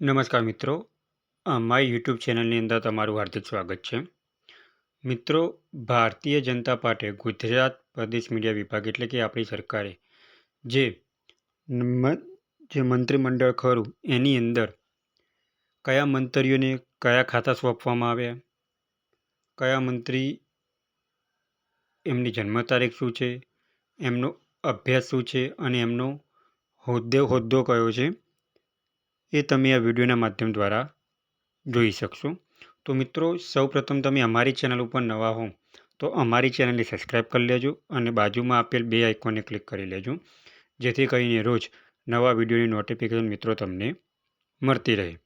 નમસ્કાર મિત્રો, મારી યુટ્યુબ ચેનલની અંદર તમારું હાર્દિક સ્વાગત છે. મિત્રો, ભારતીય જનતા પાર્ટી ગુજરાત પ્રદેશ મીડિયા વિભાગ એટલે કે આપણી સરકારે જે મ- જે મંત્રીમંડળ ખરું એની અંદર કયા મંત્રીઓને કયા ખાતા સોંપવામાં આવ્યા, કયા મંત્રી એમની જન્મ તારીખ શું છે, એમનો અભ્યાસ શું છે અને એમનો હોદ્દો કયો છે એ તમે આ વિડીયોના માધ્યમ દ્વારા જોઈ શકશો. તો મિત્રો, સૌપ્રથમ તમે અમારી ચેનલ ઉપર નવા હો તો અમારી ચેનલને સબસ્ક્રાઈબ કરી લેજો અને બાજુમાં આપેલ બે આઇકોનને ક્લિક કરી લેજો, જેથી કરીને રોજ નવા વિડીયોની નોટિફિકેશન મિત્રો તમને મળતી રહે.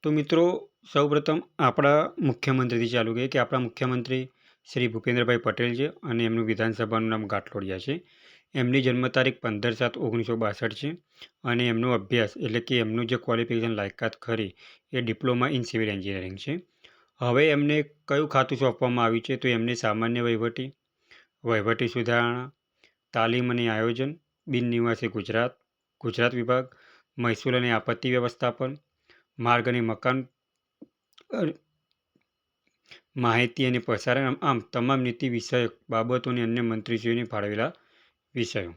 તો મિત્રો, સૌપ્રથમ આપણા મુખ્યમંત્રીથી ચાલુ કરીએ કે આપણા મુખ્યમંત્રી શ્રી ભૂપેન્દ્રભાઈ પટેલ છે અને એમનું વિધાનસભાનું નામ ગાંઠલોડિયા છે. એમની જન્મ તારીખ 15/7/1962 છે અને એમનો અભ્યાસ એટલે કે એમનું જે ક્વોલિફિકેશન લાયકાત ખરી એ ડિપ્લોમા ઇન સિવિલ એન્જિનિયરિંગ છે. હવે એમને કયું ખાતું સોંપવામાં આવ્યું છે? તો એમને સામાન્ય વહીવટી સુધારણા, તાલીમ અને આયોજન, બિન નિવાસી ગુજરાત વિભાગ, મહેસૂલ અને આપત્તિ વ્યવસ્થાપન, માર્ગ અને મકાન, માહિતી અને પ્રસારણ, આમ તમામ નીતિ વિષયક બાબતો અને અન્ય મંત્રીશ્રીઓને ફાળવેલા વિષયો.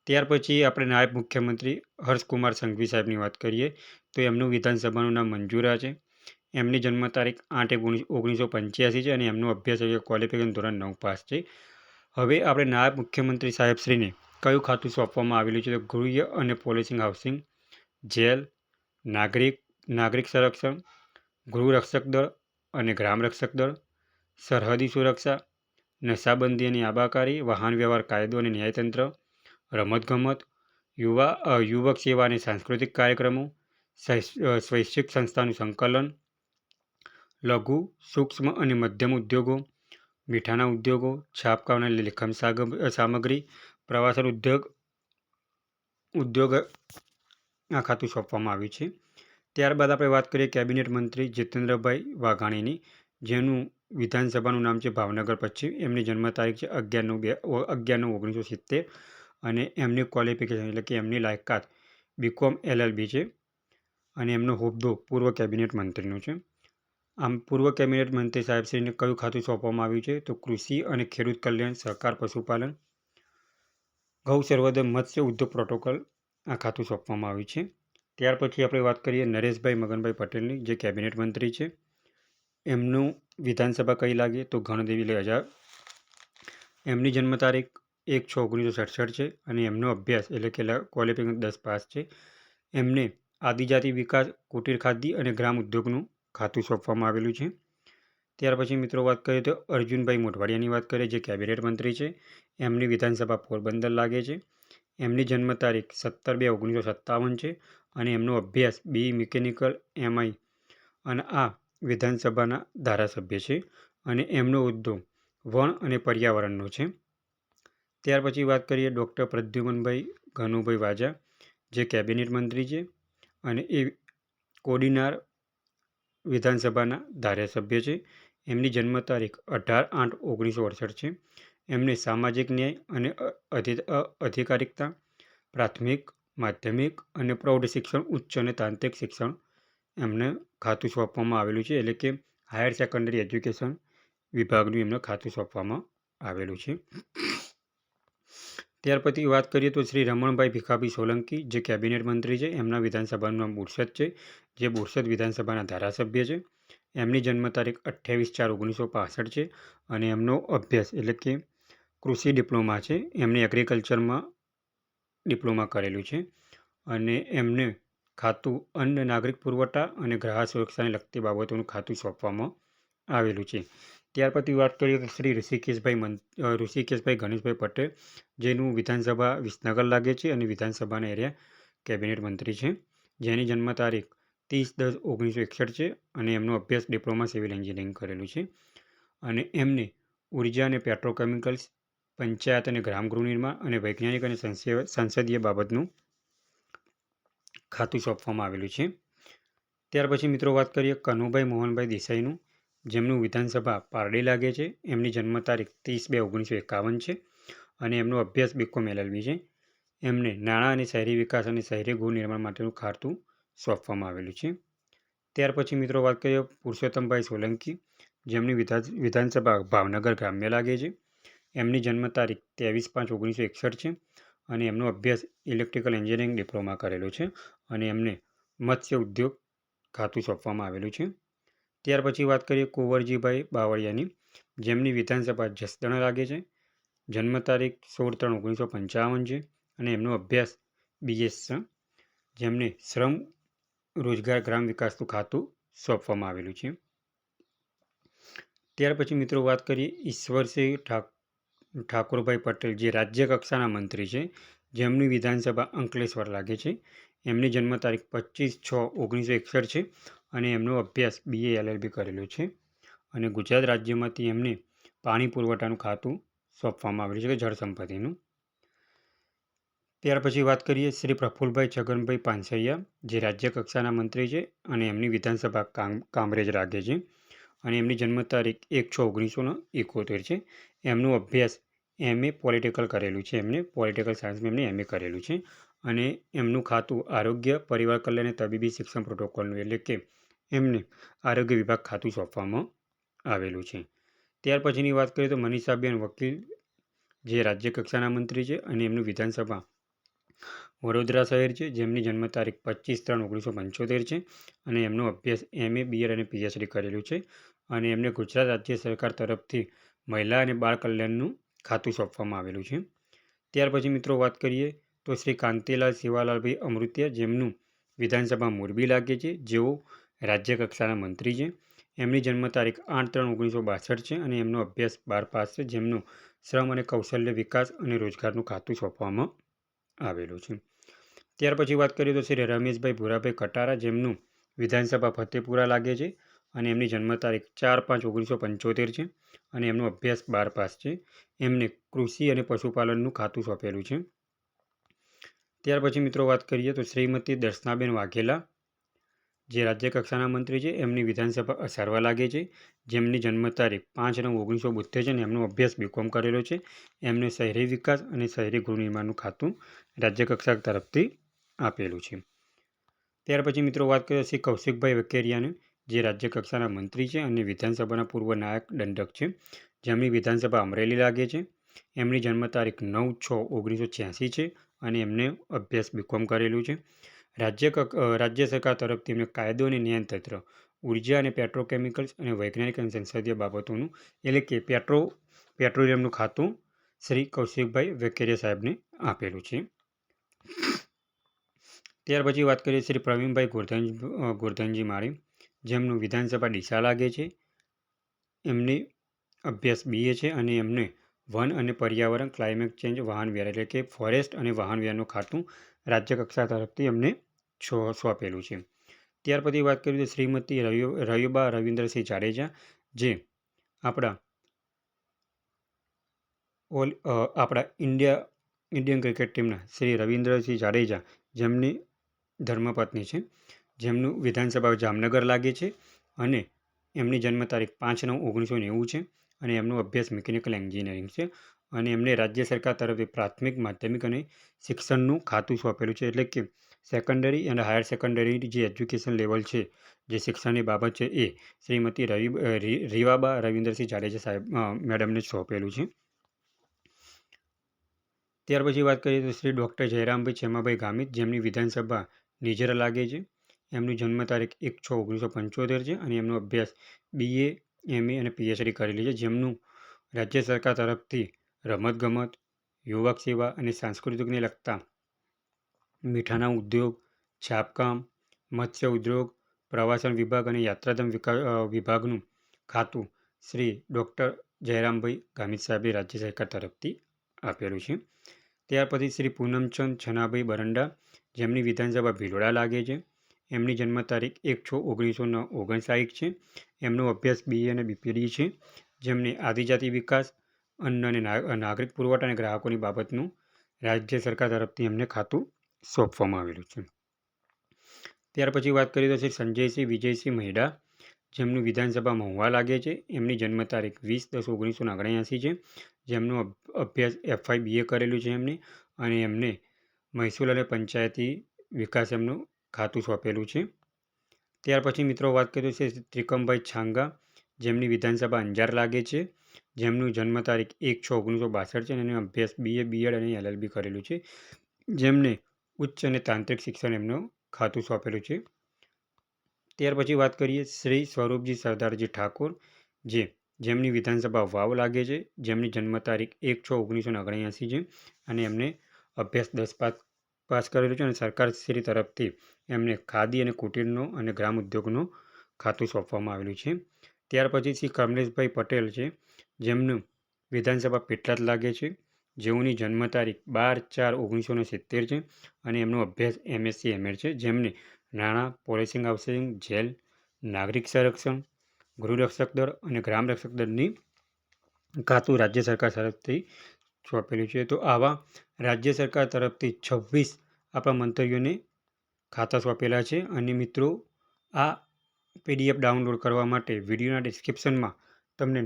ત્યાર પછી આપણે નાયબ મુખ્યમંત્રી હર્ષકુમાર સંઘવી સાહેબની વાત કરીએ તો એમનું વિધાનસભાનું નામ મંજૂરા છે. એમની જન્મ તારીખ 8/1985 છે અને એમનો અભ્યાસ ક્વોલિફિકેશન ધોરણ 9 પાસ છે. હવે આપણે નાયબ મુખ્યમંત્રી સાહેબશ્રીને કયું ખાતું સોંપવામાં આવેલું છે? તો ગૃહ અને પોલીસિંગ હાઉસિંગ, જેલ, નાગરિક સંરક્ષણ, ગૃહ રક્ષક દળ અને ગ્રામ રક્ષક દળ, સરહદી સુરક્ષા, નશાબંધી અને આબાકારી, વાહન વ્યવહાર કાયદો અને ન્યાયતંત્ર, રમતગમત, યુવક સેવા અને સાંસ્કૃતિક કાર્યક્રમો, સ્વૈચ્છિક સંસ્થાનું સંકલન, લઘુ, સૂક્ષ્મ અને મધ્યમ ઉદ્યોગો, મીઠાના ઉદ્યોગો, છાપકામ અને લેખન સામગ્રી, પ્રવાસન ઉદ્યોગ આ ખાતું સોંપવામાં આવ્યું છે. ત્યારબાદ આપણે વાત કરીએ કેબિનેટ મંત્રી જીતેન્દ્રભાઈ વાઘાણીની, જેનું વિધાનસભાનું નામ છે ભાવનગર પશ્ચિમ. એમની જન્મ તારીખ છે 11/9/1970 અને એમની ક્વોલિફિકેશન એટલે કે એમની લાયકાત BCom LLB છે અને એમનો હોદ્દો પૂર્વ કેબિનેટ મંત્રીનો છે. આમ પૂર્વ કેબિનેટ મંત્રી સાહેબશ્રીને કયું ખાતું સોંપવામાં આવ્યું છે? તો કૃષિ અને ખેડૂત કલ્યાણ, સહકાર પશુપાલન, ગૌ સંવર્ધન, મત્સ્ય ઉદ્યોગ પ્રોટોકોલ આ ખાતું સોંપવામાં આવ્યું છે. ત્યાર પછી આપણે વાત કરીએ નરેશભાઈ મગનભાઈ પટેલની, જે કેબિનેટ મંત્રી છે. એમનું વિધાનસભા કઈ લાગે? તો ગણદેવી હજાર. એમની જન્મ તારીખ 1/6/1967 છે અને એમનો અભ્યાસ એટલે કે ક્વોલિફિકેશન 10 પાસ છે. એમને આદિજાતિ વિકાસ, કુટીર ખાદ્ય અને ગ્રામ ઉદ્યોગનું ખાતું સોંપવામાં આવેલું છે. ત્યાર પછી મિત્રો વાત કરીએ તો અર્જુનભાઈ મોઢવાડિયાની વાત કરીએ, જે કેબિનેટ મંત્રી છે. એમની વિધાનસભા પોરબંદર લાગે છે. એમની જન્મ તારીખ 17/2/1957 છે અને એમનો અભ્યાસ BE મિકેનિકલ MI અને આ વિધાનસભાના ધારાસભ્ય છે અને એમનો હોદ્દો વન અને પર્યાવરણનો છે. ત્યાર પછી વાત કરીએ ડૉક્ટર પ્રદ્યુમનભાઈ ઘનુભાઈ વાજા, જે કેબિનેટ મંત્રી છે અને એ કોડીનાર વિધાનસભાના ધારાસભ્ય છે. એમની જન્મ તારીખ 18/8/1968 છે. એમને સામાજિક ન્યાય અને અધિકારિકતા, પ્રાથમિક, માધ્યમિક અને પ્રૌઢ શિક્ષણ, ઉચ્ચ અને તાંત્રિક શિક્ષણ એમને ખાતું સોંપવામાં આવેલું છે, એટલે કે હાયર સેકન્ડરી એજ્યુકેશન વિભાગનું એમને ખાતું સોંપવામાં આવેલું છે. ત્યાર પછી વાત કરીએ તો શ્રી રમણભાઈ ભીખાભાઈ સોલંકી, જે કેબિનેટ મંત્રી છે. એમના વિધાનસભાનું નામ બોરસદ છે, જે બોરસદ વિધાનસભાના ધારાસભ્ય છે. એમની જન્મ તારીખ 28/4/1965 છે અને એમનો અભ્યાસ એટલે કે કૃષિ ડિપ્લોમા છે. એમને એગ્રીકલ્ચરમાં ડિપ્લોમા કરેલું છે અને એમને ખાતું અન્ન નાગરિક પુરવઠા અને ગ્રાહક સુરક્ષાને લગતી બાબતોનું ખાતું સોંપવામાં આવેલું છે. ત્યાર પછી વાત કરીએ તો શ્રી ઋષિકેશભાઈ ગણેશભાઈ પટેલ, જેનું વિધાનસભા વિસનગર લાગે છે અને વિધાનસભાના એરિયા કેબિનેટ મંત્રી છે. જેની જન્મ તારીખ 30/10/1961 છે અને એમનો અભ્યાસ ડિપ્લોમા સિવિલ એન્જિનિયરિંગ કરેલું છે અને એમને ઉર્જા અને પેટ્રોકેમિકલ્સ, પંચાયત અને ગ્રામ ગૃહ નિર્માણ અને વૈજ્ઞાનિક અને સંસદીય બાબતનું ખાતું સોંપવામાં આવેલું છે. ત્યાર પછી મિત્રો વાત કરીએ કનુભાઈ મોહનભાઈ દેસાઈનું, જેમનું વિધાનસભા પારડી લાગે છે. એમની જન્મ તારીખ 30/2/1951 છે અને એમનો અભ્યાસ BCom LLB છે. એમને નાણાં અને શહેરી વિકાસ અને શહેરી ગૃહ નિર્માણ માટેનું ખાતું સોંપવામાં આવેલું છે. ત્યાર પછી મિત્રો વાત કરીએ પુરુષોત્તમભાઈ સોલંકી, જેમની વિધાનસભા ભાવનગર ગ્રામ્ય લાગે છે. એમની જન્મ તારીખ 23/5/1961 છે અને એમનો અભ્યાસ ઇલેક્ટ્રિકલ એન્જિનિયરિંગ ડિપ્લોમા કરેલો છે અને એમને મત્સ્ય ઉદ્યોગ ખાતું સોંપવામાં આવેલું છે. ત્યાર પછી વાત કરીએ કુંવરજીભાઈ બાવળિયાની, જેમની વિધાનસભા જસદણ લાગે છે. જન્મ તારીખ 16/3/1955 છે અને એમનો અભ્યાસ BS છે, જેમને શ્રમ રોજગાર ગ્રામ વિકાસનું ખાતું સોંપવામાં આવેલું છે. ત્યાર પછી મિત્રો વાત કરીએ ઈશ્વરસિંહ ઠાકોરભાઈ પટેલ, જે રાજ્ય કક્ષાના મંત્રી છે, જેમની વિધાનસભા અંકલેશ્વર લાગે છે. એમની જન્મ તારીખ 25/6/1961 છે અને એમનો અભ્યાસ BA LLB કરેલો છે અને ગુજરાત રાજ્યમાંથી એમને પાણી પુરવઠાનું ખાતું સોંપવામાં આવેલું છે કે જળ સંપત્તિનું. ત્યાર પછી વાત કરીએ શ્રી પ્રફુલભાઈ છગનભાઈ પાનસરિયા, જે રાજ્ય કક્ષાના મંત્રી છે અને એમની વિધાનસભા કામરેજ લાગે છે અને એમની જન્મ તારીખ 1/6/1971 છે. એમનો અભ્યાસ MA પોલિટિકલ કરેલું છે, એમને પોલિટિકલ સાયન્સમાં એમને MA કરેલું છે અને એમનું ખાતું આરોગ્ય, પરિવાર કલ્યાણ અને તબીબી શિક્ષણ પ્રોટોકોલનું, એટલે કે એમને આરોગ્ય વિભાગ ખાતું સોંપવામાં આવેલું છે. ત્યાર પછીની વાત કરીએ તો મનીષાબેન વકીલ, જે રાજ્ય કક્ષાના મંત્રી છે અને એમનું વિધાનસભા વડોદરા શહેર છે, જેમની જન્મ તારીખ 25/3/1975 છે અને એમનો અભ્યાસ MA, BEd અને PhD કરેલું છે અને એમને ગુજરાત રાજ્ય સરકાર તરફથી મહિલા અને બાળ કલ્યાણનું ખાતું સોંપવામાં આવેલું છે. ત્યાર પછી મિત્રો વાત કરીએ તો શ્રી કાંતિલાલ શિવાલાલભાઈ અમૃતિયા, જેમનું વિધાનસભા મોરબી લાગે છે, જેઓ રાજ્ય કક્ષાના મંત્રી છે. એમની જન્મ તારીખ 8/3/1962 છે અને એમનો અભ્યાસ 12 પાસ છે, જેમનું શ્રમ અને કૌશલ્ય વિકાસ અને રોજગારનું ખાતું સોંપવામાં આવેલું છે. ત્યાર પછી વાત કરીએ તો શ્રી રમેશભાઈ ભુરાભાઈ કટારા, જેમનું વિધાનસભા ફતેપુરા લાગે છે અને એમની જન્મ તારીખ 4/5/1975 છે અને એમનો અભ્યાસ 12 પાસ છે. એમને કૃષિ અને પશુપાલનનું ખાતું સોંપેલું છે. ત્યાર પછી મિત્રો વાત કરીએ તો શ્રીમતી દર્શનાબેન વાઘેલા, જે રાજ્ય કક્ષાના મંત્રી છે, એમની વિધાનસભા અસારવા લાગે છે, જેમની જન્મ તારીખ 5/9/1972 છે અને એમનો અભ્યાસ BCom કરેલો છે. એમને શહેરી વિકાસ અને શહેરી ગૃહ નિર્માણનું ખાતું રાજ્ય કક્ષા તરફથી આપેલું છે. ત્યાર પછી મિત્રો વાત કરીએ શ્રી કૌશિકભાઈ વેકેરિયાને, જે રાજ્ય કક્ષાના મંત્રી છે અને વિધાનસભાના પૂર્વ નાયક દંડક છે, જેમની વિધાનસભા અમરેલી લાગે છે. એમની જન્મ તારીખ 9/6/1986 છે અને એમને અભ્યાસ BCom કરેલું છે. રાજ્ય સરકાર તરફથી એમને કાયદો અને ન્યાયતંત્ર, ઉર્જા અને પેટ્રોકેમિકલ્સ અને વૈજ્ઞાનિક અને સંસદીય બાબતોનું, એટલે કે પેટ્રોલિયમનું ખાતું શ્રી કૌશિકભાઈ વેકેરિયા સાહેબને આપેલું છે. ત્યાર પછી વાત કરીએ શ્રી પ્રવીણભાઈ ગોરધનજી માળી, જેમનું વિધાનસભા ડીસા લાગે છે. એમની અભ્યાસ BA છે અને એમને વન અને પર્યાવરણ, ક્લાઇમેટ ચેન્જ, વાહન વ્યવહાર, એટલે કે ફોરેસ્ટ અને વાહન વ્યવહારનું ખાતું રાજ્ય કક્ષા તરફથી એમને સોંપેલું છે. ત્યાર પછી વાત કરીએ તો શ્રીમતી રયુબા રવિન્દ્રસિંહ જાડેજા, જે આપણા ઇન્ડિયન ક્રિકેટ ટીમના શ્રી રવિન્દ્રસિંહ જાડેજા, જેમની ધર્મપત્ની છે, જેમનું વિધાનસભા જામનગર લાગે છે અને એમની જન્મ તારીખ 5/9/1990 છે અને એમનો અભ્યાસ મિકેનિકલ એન્જિનિયરિંગ છે અને એમને રાજ્ય સરકાર તરફથી પ્રાથમિક, માધ્યમિક અને શિક્ષણનું ખાતું સોંપેલું છે, એટલે કે સેકન્ડરી અને હાયર સેકન્ડરી જે એજ્યુકેશન લેવલ છે, જે શિક્ષણની બાબત છે, એ શ્રીમતી રીવાબા રવિન્દ્રસિંહ જાડેજા સાહેબ મેડમને સોંપેલું છે. ત્યાર પછી વાત કરીએ તો શ્રી ડૉક્ટર જયરામભાઈ છેમાભાઈ ગામિત, જેમની વિધાનસભા નિઝર લાગે છે. એમની જન્મ તારીખ 1/6/1975 છે અને એમનો અભ્યાસ BA, MA અને PhD કરેલી છે, જેમનું રાજ્ય સરકાર તરફથી રમતગમત, યુવક સેવા અને સાંસ્કૃતિકને લગતા મીઠાના ઉદ્યોગ, છાપકામ, મત્સ્ય ઉદ્યોગ, પ્રવાસન વિભાગ અને યાત્રાધામ વિભાગનું ખાતું શ્રી ડૉક્ટર જયરામભાઈ ગામિત સાહેબે રાજ્ય સરકાર તરફથી આપેલું છે. ત્યાર પછી શ્રી પૂનમચંદ છનાભાઈ બરંડા, જેમની વિધાનસભા ભિલોડા લાગે છે. એમની જન્મ તારીખ 1/6/1959 છે. એમનો અભ્યાસ BA અને BPD છે, જેમને આદિજાતિ વિકાસ, અન્ન અને નાગરિક પુરવઠા અને ગ્રાહકોની બાબતનું રાજ્ય સરકાર તરફથી એમને ખાતું સોંપવામાં આવેલું છે. ત્યાર પછી વાત કરીએ તો શ્રી સંજયસિંહ વિજયસિંહ મહેડા, જેમનું વિધાનસભા મહુવા લાગે છે. એમની જન્મ તારીખ 20/10/1979 છે, જેમનો અભ્યાસ FI BA કરેલું છે એમને અને એમને મહેસૂલ અને પંચાયતી વિકાસ એમનું ખાતું સોંપેલું છે. ત્યાર પછી મિત્રો વાત કરીએ છે ત્રિકમભાઈ છાંગા, જેમની વિધાનસભા અંજાર લાગે છે, જેમનું જન્મ તારીખ 1/6/1962 છે અને એમણે અભ્યાસ BA, BEd અને LLB કરેલું છે, જેમને ઉચ્ચ અને તાંત્રિક શિક્ષણ એમનું ખાતું સોંપેલું છે. ત્યાર પછી વાત કરીએ શ્રી સ્વરૂપજી સરદારજી ઠાકોર, જેમની વિધાનસભા વાવ લાગે છે, જેમની જન્મ તારીખ 1/6/1979 છે અને એમને અભ્યાસ 10 પાસ કરેલું છે અને સરકારશ્રી તરફથી એમને ખાદી અને કુટીરનો અને ગ્રામ ઉદ્યોગનો ખાતું સોંપવામાં આવેલું છે. ત્યાર પછી શ્રી કમલેશભાઈ પટેલ છે, જેમનું વિધાનસભા પેટલાદ લાગે છે, જેઓની જન્મ તારીખ 12/4/1970 છે અને એમનો અભ્યાસ MSc ML છે, જેમને નાણાં, પોલિસિંગ હાઉસિંગ, જેલ, નાગરિક સંરક્ષણ, ગૃહરક્ષક દળ અને ગ્રામ રક્ષક દળની ખાતું રાજ્ય સરકાર તરફથી સોંપેલું છે. તો આવા રાજ્ય સરકાર તરફથી 26 આપણા મંત્રીઓને ખાતા સોંપેલા છે. અને મિત્રો, આ PDF ડાઉનલોડ કરવા માટે વિડીયોના ડિસ્ક્રિપ્શનમાં તમને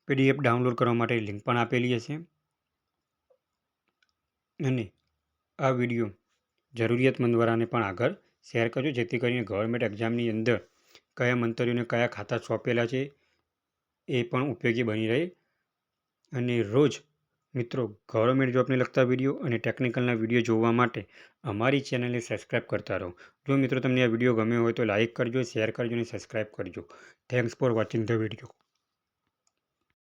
PDF ડાઉનલોડ કરવા માટે લિંક પણ આપેલી હશે. અને આ વિડીયો જરૂરિયાતમંદવાળાને પણ આગળ શેર કરજો, જેથી કરીને ગવર્મેન્ટ એક્ઝામની અંદર કયા મંત્રીઓને કયા ખાતા સોંપેલા છે એ પણ ઉપયોગી બની રહે. અને રોજ મિત્રો ગવર્મેન્ટ જોબને લગતા વિડીયો અને ટેકનિકલના વિડીયો જોવા માટે અમારી ચેનલને સબસ્ક્રાઈબ કરતા રહો. જો મિત્રો તમને આ વિડીયો ગમ્યો હોય તો લાઇક કરજો, શેર કરજો અને સબસ્ક્રાઈબ કરજો. Thanks for watching the video.